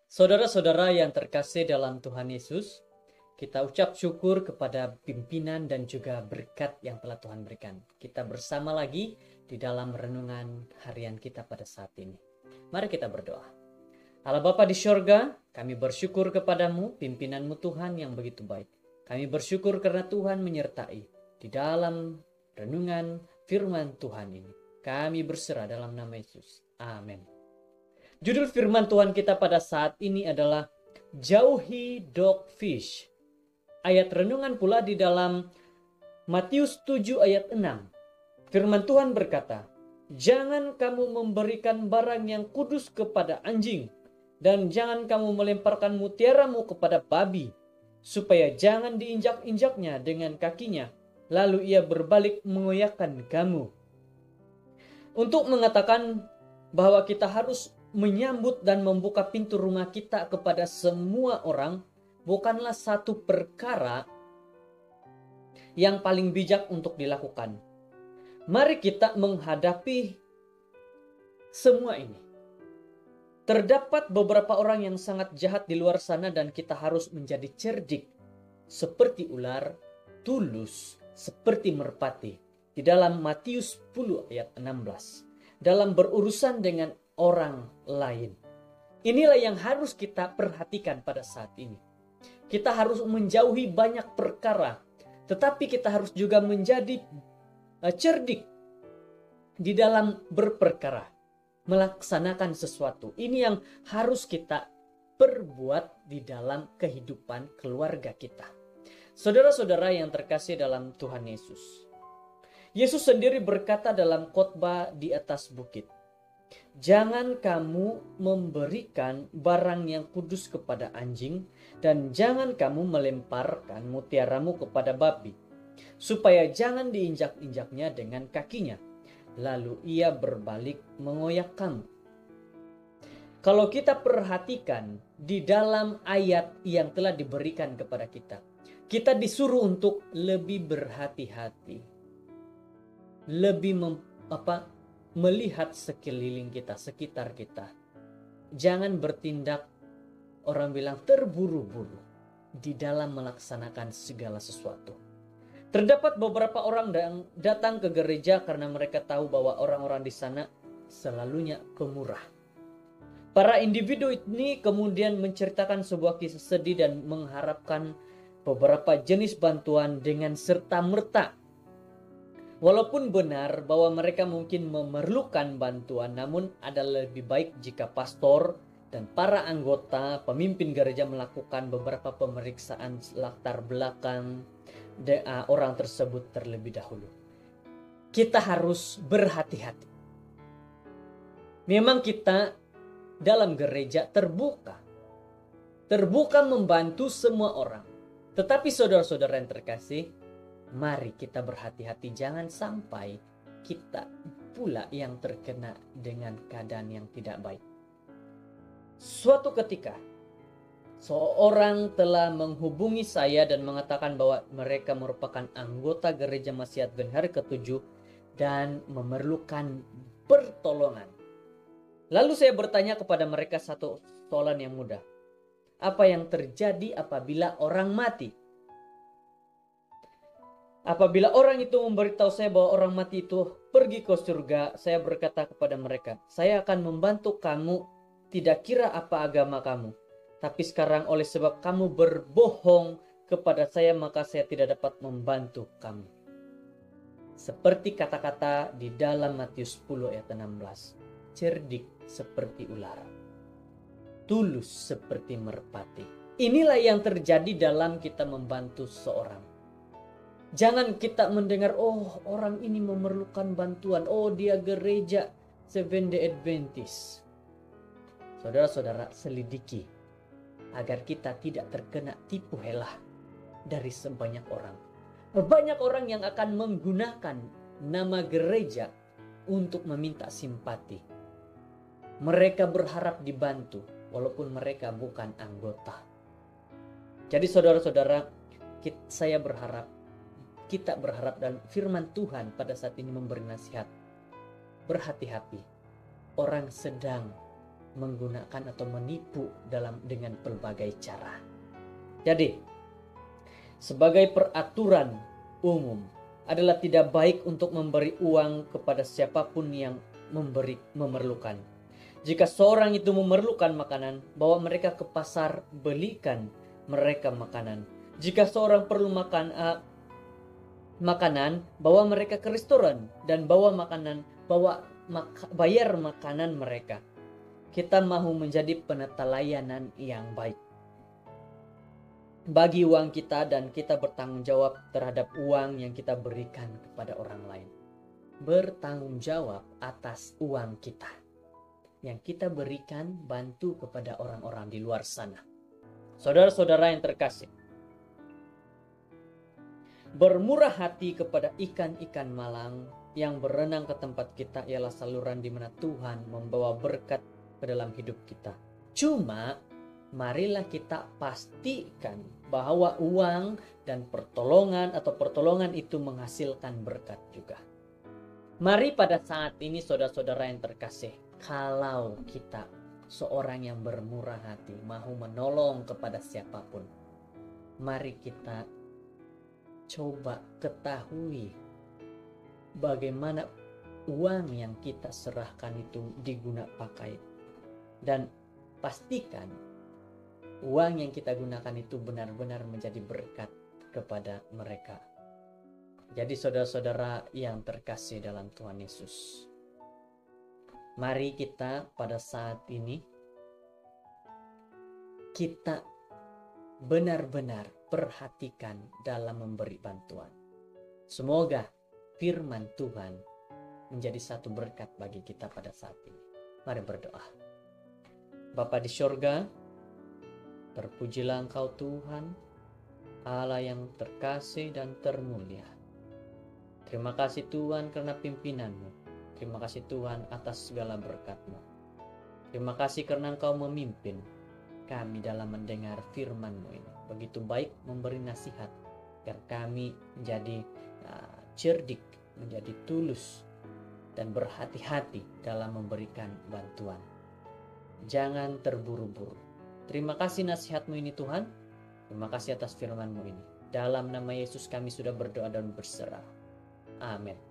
Saudara-saudara yang terkasih dalam Tuhan Yesus, kita ucap syukur kepada pimpinan dan juga berkat yang telah Tuhan berikan. Kita bersama lagi di dalam renungan harian kita pada saat ini. Mari kita berdoa. Allah Bapa di syurga, kami bersyukur kepadamu, pimpinanmu Tuhan yang begitu baik. Kami bersyukur karena Tuhan menyertai di dalam renungan firman Tuhan ini. Kami berserah dalam nama Yesus. Amin. Judul firman Tuhan kita pada saat ini adalah Jauhi Dogfish. Ayat renungan pula di dalam Matius 7 ayat 6. Firman Tuhan berkata, "Jangan kamu memberikan barang yang kudus kepada anjing, dan jangan kamu melemparkan mutiaramu kepada babi, supaya jangan diinjak-injaknya dengan kakinya, lalu ia berbalik mengoyakkan kamu." Untuk mengatakan bahwa kita harus menyambut dan membuka pintu rumah kita kepada semua orang bukanlah satu perkara yang paling bijak untuk dilakukan. Mari kita menghadapi semua ini. Terdapat beberapa orang yang sangat jahat di luar sana dan kita harus menjadi cerdik seperti ular, tulus seperti merpati. Di dalam Matius 10 ayat 16. Dalam berurusan dengan orang lain. Inilah yang harus kita perhatikan pada saat ini. Kita harus menjauhi banyak perkara, tetapi kita harus juga menjadi cerdik di dalam berperkara, melaksanakan sesuatu. Ini yang harus kita perbuat di dalam kehidupan keluarga kita. Saudara-saudara yang terkasih dalam Tuhan Yesus. Yesus sendiri berkata dalam khotbah di atas bukit, "Jangan kamu memberikan barang yang kudus kepada anjing, dan jangan kamu melemparkan mutiaramu kepada babi, supaya jangan diinjak-injaknya dengan kakinya, lalu ia berbalik mengoyak kamu." Kalau kita perhatikan di dalam ayat yang telah diberikan kepada kita, kita disuruh untuk lebih berhati-hati, lebih melihat sekeliling kita, sekitar kita. Jangan bertindak, orang bilang, terburu-buru di dalam melaksanakan segala sesuatu. Terdapat beberapa orang yang datang ke gereja karena mereka tahu bahwa orang-orang di sana selalunya pemurah. Para individu ini kemudian menceritakan sebuah kisah sedih dan mengharapkan beberapa jenis bantuan dengan serta-merta. Walaupun benar bahwa mereka mungkin memerlukan bantuan, namun adalah lebih baik jika pastor dan para anggota pemimpin gereja melakukan beberapa pemeriksaan latar belakang orang tersebut terlebih dahulu. Kita harus berhati-hati. Memang kita dalam gereja terbuka membantu semua orang. Tetapi saudara-saudara yang terkasih, mari kita berhati-hati, jangan sampai kita pula yang terkena dengan keadaan yang tidak baik. Suatu ketika, seorang telah menghubungi saya dan mengatakan bahwa mereka merupakan anggota gereja Masih Advent hari ke-7 dan memerlukan pertolongan. Lalu saya bertanya kepada mereka satu soalan yang mudah. Apa yang terjadi apabila orang mati? Apabila orang itu memberitahu saya bahwa orang mati itu pergi ke surga, saya berkata kepada mereka, "Saya akan membantu kamu, tidak kira apa agama kamu. Tapi sekarang oleh sebab kamu berbohong kepada saya, maka saya tidak dapat membantu kamu." Seperti kata-kata di dalam Matius 10 ayat 16. Cerdik seperti ular, tulus seperti merpati. Inilah yang terjadi dalam kita membantu seseorang. Jangan kita mendengar, oh orang ini memerlukan bantuan, oh dia gereja Seventh-day Adventist. Saudara-saudara, selidiki agar kita tidak terkena tipu helah dari sebanyak orang. Banyak orang yang akan menggunakan nama gereja untuk meminta simpati. Mereka berharap dibantu walaupun mereka bukan anggota. Jadi saudara-saudara, kita berharap dan firman Tuhan pada saat ini memberi nasihat. Berhati-hati, orang sedang menggunakan atau menipu dengan berbagai cara. Jadi, sebagai peraturan umum adalah tidak baik untuk memberi uang kepada siapapun yang memerlukan. Jika seorang itu memerlukan makanan, bawa mereka ke pasar, belikan mereka makanan. Jika seorang perlu makanan, bawa mereka ke restoran dan bayar makanan mereka. Kita mau menjadi penata layanan yang baik bagi uang kita, dan kita bertanggung jawab terhadap uang yang kita berikan kepada orang lain. Bertanggung jawab atas uang kita yang kita berikan, bantu kepada orang-orang di luar sana. Saudara-saudara yang terkasih, bermurah hati kepada ikan-ikan malang yang berenang ke tempat kita ialah saluran di mana Tuhan membawa berkat ke dalam hidup kita. Cuma marilah kita pastikan bahwa uang dan pertolongan itu menghasilkan berkat juga. Mari pada saat ini saudara-saudara yang terkasih, kalau kita seorang yang bermurah hati, mau menolong kepada siapapun, mari kita coba ketahui bagaimana uang yang kita serahkan itu pakai, dan pastikan uang yang kita gunakan itu benar-benar menjadi berkat kepada mereka. Jadi saudara-saudara yang terkasih dalam Tuhan Yesus, mari kita pada saat ini kita benar-benar perhatikan dalam memberi bantuan. Semoga firman Tuhan menjadi satu berkat bagi kita pada saat ini. Mari berdoa. Bapa di surga, terpujilah Engkau Tuhan, Allah yang terkasih dan termulia. Terima kasih Tuhan karena pimpinan-Mu. Terima kasih Tuhan atas segala berkat-Mu. Terima kasih karena Engkau memimpin kami dalam mendengar firman-Mu ini. Begitu baik memberi nasihat agar kami menjadi cerdik, menjadi tulus, dan berhati-hati dalam memberikan bantuan. Jangan terburu-buru. Terima kasih nasihat-Mu ini Tuhan. Terima kasih atas firman-Mu ini. Dalam nama Yesus kami sudah berdoa dan berserah. Amin.